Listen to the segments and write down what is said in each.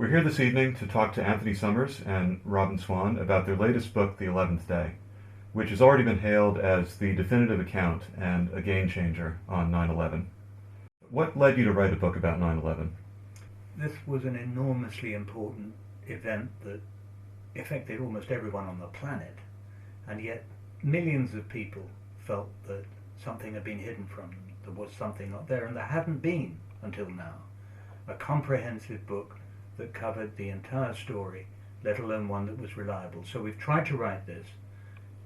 We're here this evening to talk to Anthony Summers and Robbyn Swan about their latest book, The 11th Day, which has already been hailed as the definitive account and a game changer on 9/11. What led you to write a book about 9/11? This was an enormously important event that affected almost everyone on the planet, and yet millions of people felt that something had been hidden from them. There was something not there, and there hadn't been until now. A comprehensive book that covered the entire story, let alone one that was reliable. So we've tried to write this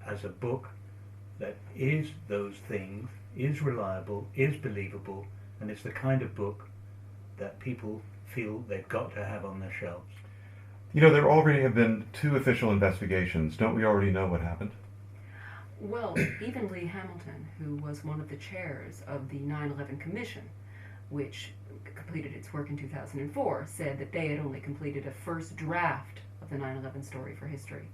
as a book that is those things, is reliable, is believable, and it's the kind of book that people feel they've got to have on their shelves. You know, there already have been 2 official investigations. Don't we already know what happened? Well, even Lee Hamilton, who was one of the chairs of the 9/11 Commission, which completed its work in 2004, said that they had only completed a first draft of the 9/11 story for history.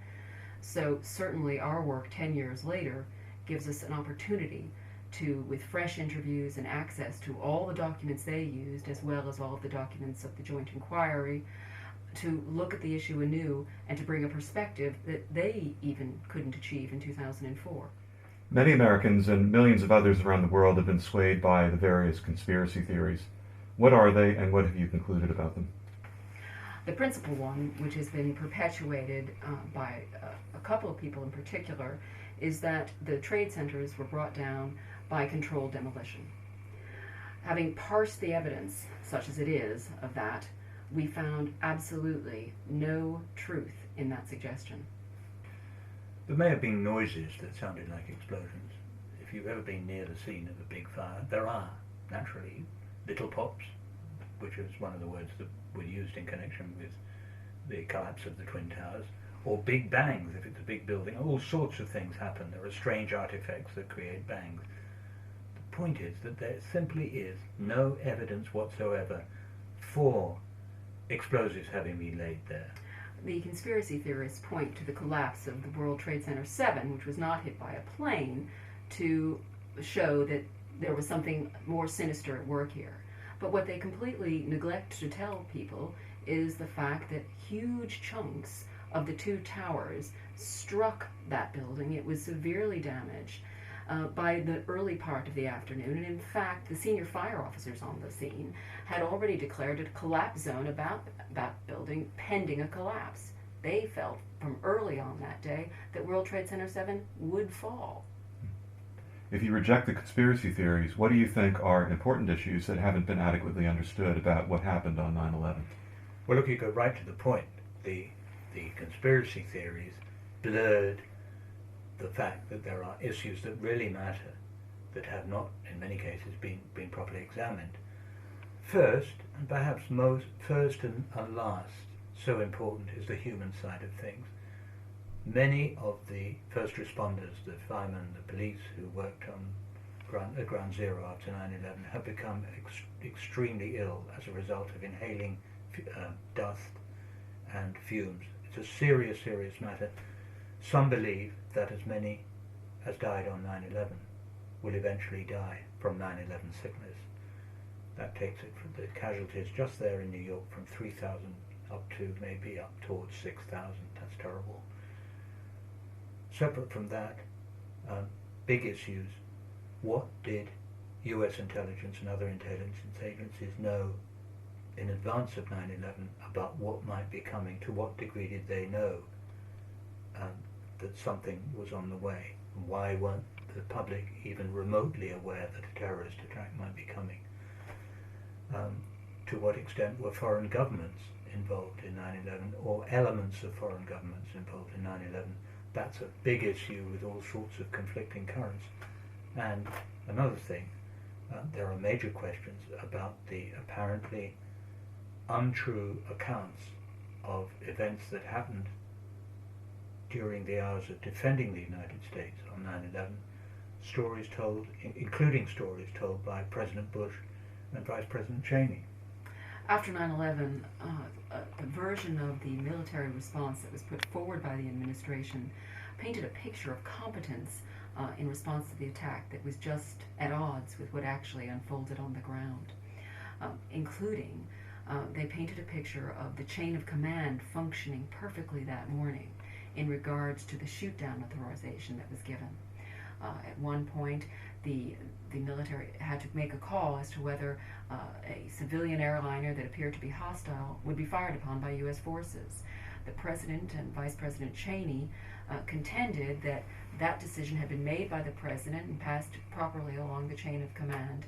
So certainly our work 10 years later gives us an opportunity to, with fresh interviews and access to all the documents they used, as well as all of the documents of the joint inquiry, to look at the issue anew and to bring a perspective that they even couldn't achieve in 2004. Many Americans and millions of others around the world have been swayed by the various conspiracy theories. What are they, and what have you concluded about them? The principal one, which has been perpetuated by a couple of people in particular, is that the trade centers were brought down by controlled demolition. Having parsed the evidence, such as it is, of that, we found absolutely no truth in that suggestion. There may have been noises that sounded like explosions. If you've ever been near the scene of a big fire, there are, naturally, little pops, which is one of the words that were used in connection with the collapse of the Twin Towers, or big bangs if it's a big building. All sorts of things happen. There are strange artifacts that create bangs. The point is that there simply is no evidence whatsoever for explosives having been laid there. The conspiracy theorists point to the collapse of the World Trade Center 7, which was not hit by a plane, to show that there was something more sinister at work here. But what they completely neglect to tell people is the fact that huge chunks of the 2 towers struck that building. It was severely damaged by the early part of the afternoon, and in fact the senior fire officers on the scene had already declared a collapse zone about that building pending a collapse. They felt from early on that day that World Trade Center 7 would fall. If you reject the conspiracy theories, what do you think are important issues that haven't been adequately understood about what happened on 9/11? Well, look, you go right to the point. The conspiracy theories blurred the fact that there are issues that really matter that have not, in many cases, been properly examined. First, and perhaps first and last, so important is the human side of things. Many of the first responders, the firemen, the police who worked on Ground Zero after 9/11 have become extremely ill as a result of inhaling dust and fumes. It's a serious, serious matter. Some believe that as many as died on 9/11 will eventually die from 9/11 sickness. That takes it from the casualties just there in New York from 3,000 up to maybe up towards 6,000. That's terrible. Separate from that, big issues. What did US intelligence and other intelligence agencies know in advance of 9/11 about what might be coming? To what degree did they know that something was on the way? And why weren't the public even remotely aware that a terrorist attack might be coming? To what extent were foreign governments involved in 9/11, or elements of foreign governments involved in 9/11? That's a big issue with all sorts of conflicting currents. And another thing, there are major questions about the apparently untrue accounts of events that happened during the hours of defending the United States on 9/11, stories told, including stories told by President Bush and Vice President Cheney. After 9/11, the version of the military response that was put forward by the administration painted a picture of competence in response to the attack that was just at odds with what actually unfolded on the ground, including they painted a picture of the chain of command functioning perfectly that morning in regards to the shoot-down authorization that was given. At one point, the military had to make a call as to whether a civilian airliner that appeared to be hostile would be fired upon by U.S. forces. The President and Vice President Cheney contended that that decision had been made by the President and passed properly along the chain of command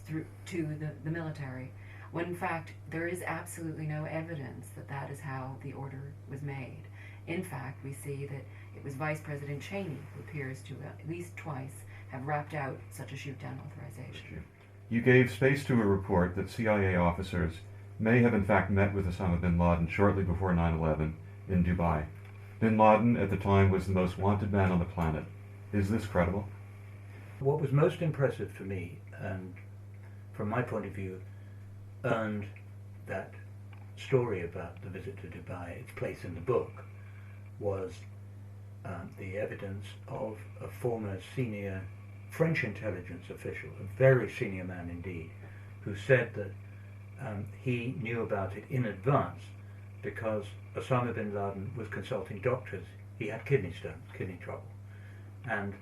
through to the military, when in fact there is absolutely no evidence that that is how the order was made. In fact, we see that it was Vice President Cheney who appears to at least twice have rapped out such a shoot-down authorization. You gave space to a report that CIA officers may have in fact met with Osama bin Laden shortly before 9/11 in Dubai. Bin Laden at the time was the most wanted man on the planet. Is this credible? What was most impressive for me, and from my point of view, earned that story about the visit to Dubai its place in the book, was the evidence of a former senior French intelligence official, a very senior man indeed, who said that he knew about it in advance because Osama bin Laden was consulting doctors. He had kidney stones, kidney trouble. And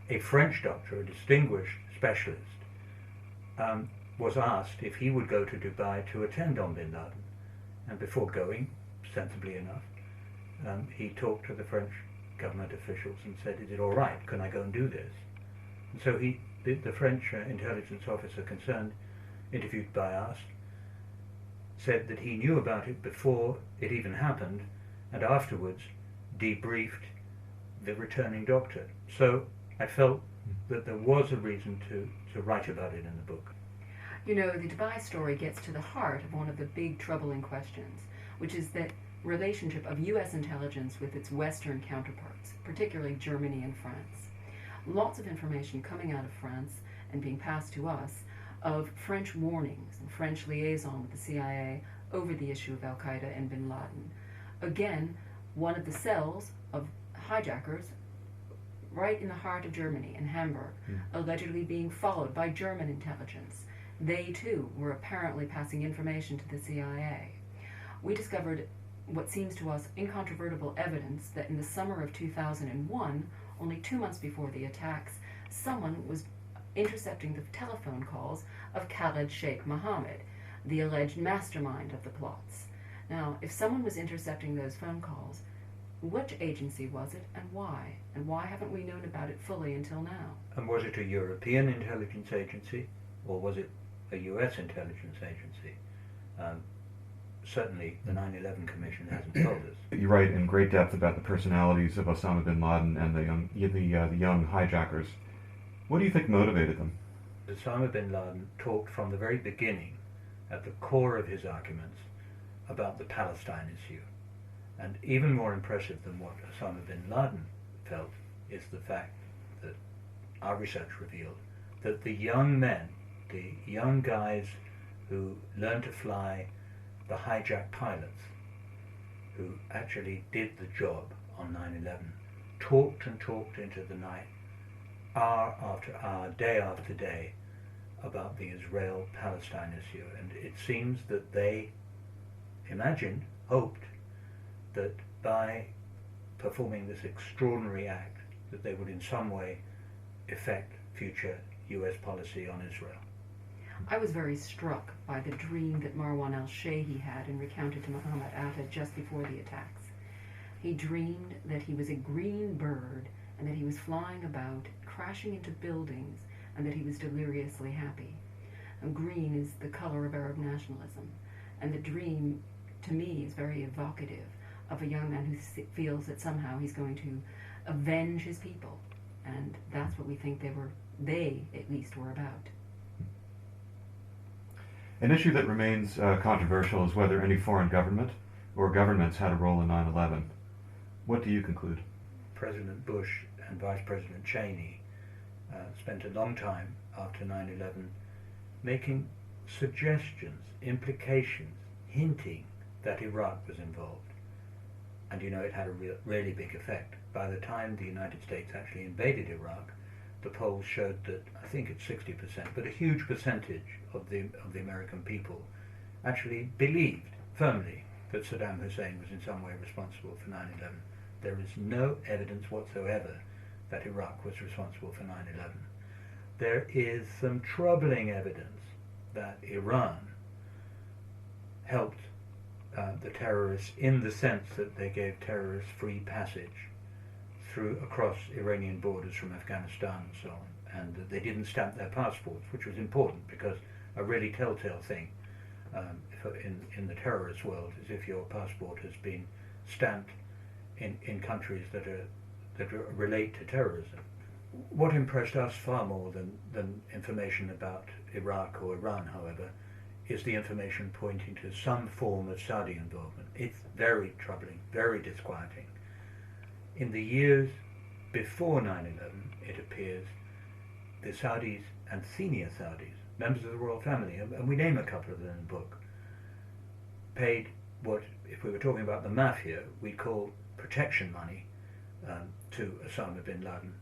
a French doctor, a distinguished specialist, was asked if he would go to Dubai to attend on bin Laden. And before going, sensibly enough, he talked to the French government officials and said, "Is it all right? Can I go and do this?" And so the French intelligence officer concerned, interviewed by us, said that he knew about it before it even happened, and afterwards debriefed the returning doctor. So I felt that there was a reason to write about it in the book. You know, the Dubai story gets to the heart of one of the big troubling questions, which is that relationship of U.S. intelligence with its Western counterparts, particularly Germany and France. Lots of information coming out of France and being passed to us of French warnings and French liaison with the CIA over the issue of Al-Qaeda and bin Laden. Again, one of the cells of hijackers right in the heart of Germany, in Hamburg, allegedly being followed by German intelligence. They, too, were apparently passing information to the CIA. We discovered what seems to us incontrovertible evidence that in the summer of 2001, only 2 months before the attacks, someone was intercepting the telephone calls of Khaled Sheikh Mohammed, the alleged mastermind of the plots. Now, if someone was intercepting those phone calls, which agency was it and why? And why haven't we known about it fully until now? And was it a European intelligence agency, or was it a US intelligence agency? Certainly the 9/11 Commission hasn't told us. You write in great depth about the personalities of Osama bin Laden and the young hijackers. What do you think motivated them? Osama bin Laden talked from the very beginning, at the core of his arguments, about the Palestine issue. And even more impressive than what Osama bin Laden felt is the fact that our research revealed that the young men, the young guys who learned to fly, the hijacked pilots who actually did the job on 9/11, talked and talked into the night, hour after hour, day after day, about the Israel-Palestine issue. And it seems that they imagined, hoped, that by performing this extraordinary act, that they would in some way affect future US policy on Israel. I was very struck by the dream that Marwan al-Shayhi had and recounted to Muhammad Atta just before the attacks. He dreamed that he was a green bird and that he was flying about, crashing into buildings, and that he was deliriously happy. And green is the color of Arab nationalism, and the dream, to me, is very evocative of a young man who feels that somehow he's going to avenge his people, and that's what we think they at least were about. An issue that remains controversial is whether any foreign government or governments had a role in 9/11. What do you conclude? President Bush and Vice President Cheney spent a long time after 9/11 making suggestions, implications, hinting that Iraq was involved. And you know, it had a really big effect. By the time the United States actually invaded Iraq, the polls showed that, I think it's 60%, but a huge percentage of the American people actually believed firmly that Saddam Hussein was in some way responsible for 9/11. There is no evidence whatsoever that Iraq was responsible for 9/11. There is some troubling evidence that Iran helped the terrorists in the sense that they gave terrorists free passage across Iranian borders from Afghanistan and so on, and that they didn't stamp their passports, which was important because a really telltale thing in the terrorist world is if your passport has been stamped in countries that relate to terrorism. What impressed us far more than information about Iraq or Iran, however, is the information pointing to some form of Saudi involvement. It's very troubling, very disquieting. In the years before 9/11, it appears the Saudis and senior Saudis, members of the royal family, and we name a couple of them in the book, paid what, if we were talking about the mafia, we'd call protection money to Osama bin Laden.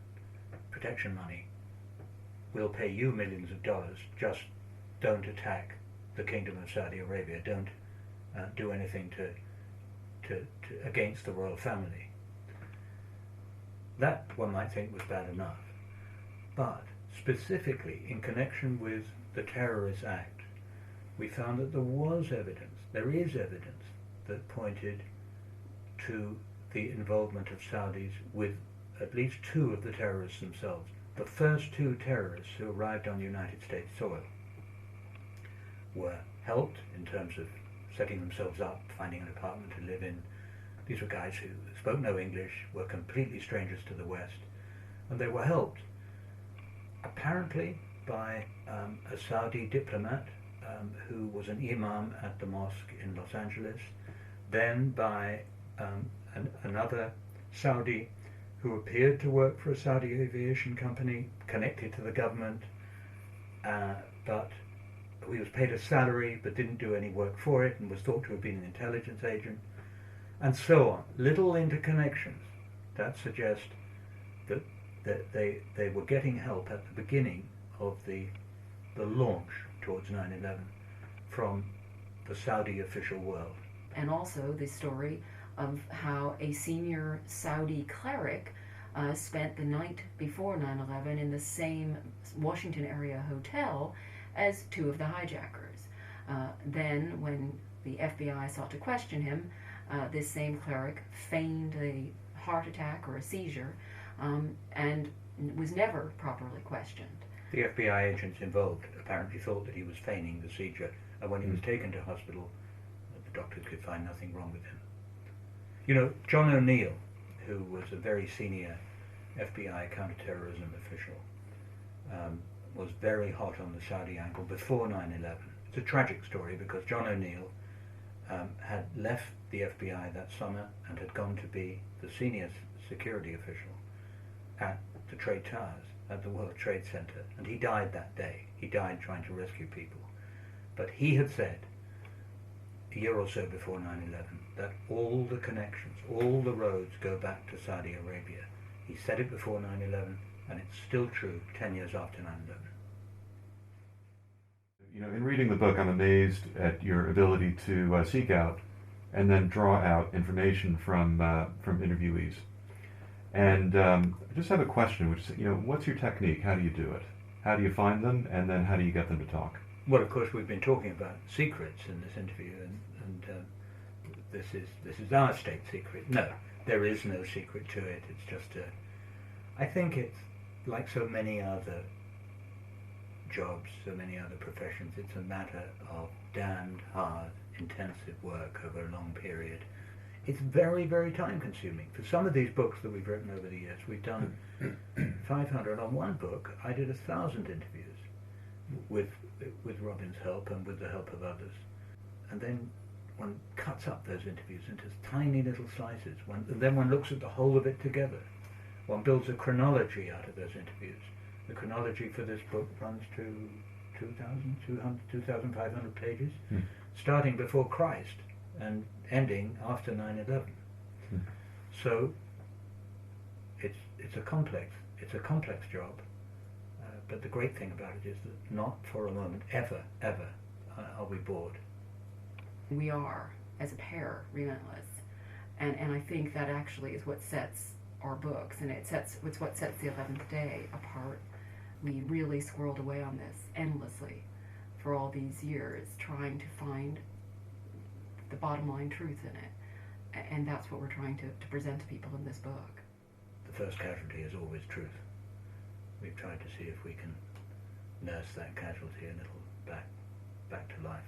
Protection money. We'll pay you millions of dollars, just don't attack the Kingdom of Saudi Arabia, don't do anything to against the royal family. That, one might think, was bad enough. But specifically in connection with the terrorist act, we found that there is evidence that pointed to the involvement of Saudis with at least two of the terrorists themselves. The first two terrorists who arrived on United States soil were helped in terms of setting themselves up, finding an apartment to live in. These were guys who spoke no English, were completely strangers to the West, and they were helped apparently by a Saudi diplomat who was an imam at the mosque in Los Angeles, then by another Saudi who appeared to work for a Saudi aviation company connected to the government, but he was paid a salary but didn't do any work for it and was thought to have been an intelligence agent, and so on. Little interconnections that suggest that they were getting help at the beginning of the launch towards 9/11 from the Saudi official world. And also the story of how a senior Saudi cleric spent the night before 9/11 in the same Washington area hotel as two of the hijackers. Then when the FBI sought to question him, this same cleric feigned a heart attack or a seizure and was never properly questioned. The FBI agents involved apparently thought that he was feigning the seizure, and when he was taken to hospital, the doctors could find nothing wrong with him. You know, John O'Neill, who was a very senior FBI counterterrorism official, was very hot on the Saudi angle before 9/11. It's a tragic story because John O'Neill had left the FBI that summer and had gone to be the senior security official at the Trade Towers, at the World Trade Center, and he died that day. He died trying to rescue people. But he had said, a year or so before 9/11, that all the connections, all the roads go back to Saudi Arabia. He said it before 9/11, and it's still true 10 years after 9/11. You know, in reading the book, I'm amazed at your ability to seek out and then draw out information from interviewees. And I just have a question, which is, you know, what's your technique? How do you do it? How do you find them, and then how do you get them to talk? Well, of course, we've been talking about secrets in this interview, and this is our state secret. No, there is no secret to it. It's just I think it's like so many other jobs, so many other professions. It's a matter of damned hard, intensive work over a long period. It's very, very time consuming. For some of these books that we've written over the years, we've done 500. On one book, I did 1,000 interviews with Robbyn's help and with the help of others. And then one cuts up those interviews into tiny little slices. Then one looks at the whole of it together. One builds a chronology out of those interviews. The chronology for this book runs to 2,500 pages, starting before Christ and ending after 9/11. So it's a complex job, but the great thing about it is that not for a moment, ever are we bored. We are, as a pair, relentless. And I think that actually is what sets our books, and it's what sets the 11th Day apart. We really squirreled away on this endlessly for all these years, trying to find the bottom line truth in it. And that's what we're trying to present to people in this book. The first casualty is always truth. We've tried to see if we can nurse that casualty a little back to life.